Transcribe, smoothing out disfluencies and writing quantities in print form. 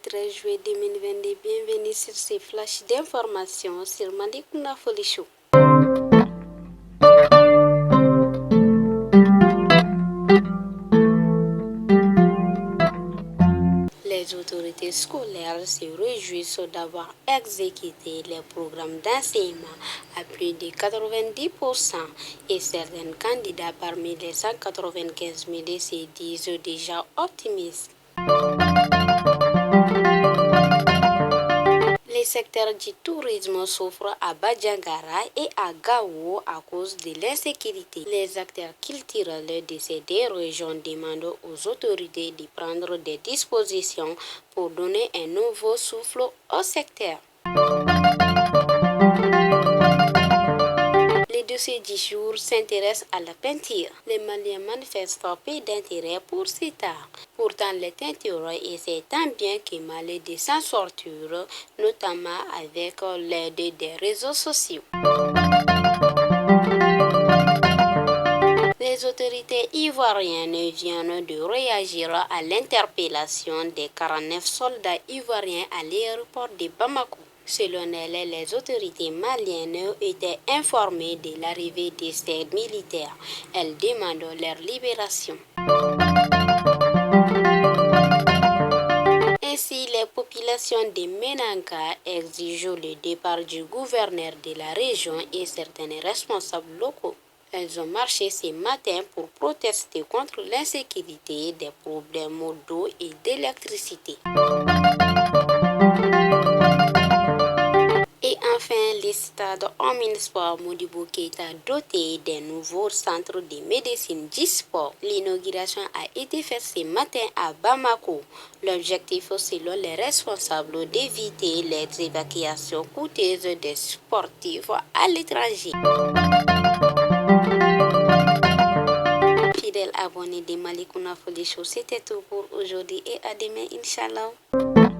13 juillet 2022. Bienvenue sur ces flashs d'informations sur Malikouna Folichou. Les autorités scolaires se réjouissent d'avoir exécuté les programmes d'enseignement à plus de 90% et certains candidats parmi les 195 000 se disent déjà optimistes. Les secteurs du tourisme souffrent à Badjangara et à Gao à cause de l'insécurité. Les acteurs culturels de ces deux régions demandent aux autorités de prendre des dispositions pour donner un nouveau souffle au secteur. Le dossier du jour s'intéresse à la peinture. Les Maliens manifestent peu d'intérêt pour cet art. Pourtant, les teintures essaient tant bien que mal de s'en sortir, notamment avec l'aide des réseaux sociaux. Les autorités ivoiriennes viennent de réagir à l'interpellation des 49 soldats ivoiriens à l'aéroport de Bamako. Selon elles, les autorités maliennes étaient informées de l'arrivée de ces militaires. Elles demandent leur libération. Ainsi, les populations de Menanga exigent le départ du gouverneur de la région et certains responsables locaux. Elles ont marché ce matin pour protester contre l'insécurité, des problèmes d'eau et d'électricité. Et enfin, le stade Omnisport Modibo Keïta doté d'un nouveau centre de médecine du sport. L'inauguration a été faite ce matin à Bamako. L'objectif, selon les responsables, d'éviter les évacuations coûteuses des sportifs à l'étranger. Fidèles abonnés de Malikouna Folichou, c'était tout pour aujourd'hui et à demain, Inch'Allah.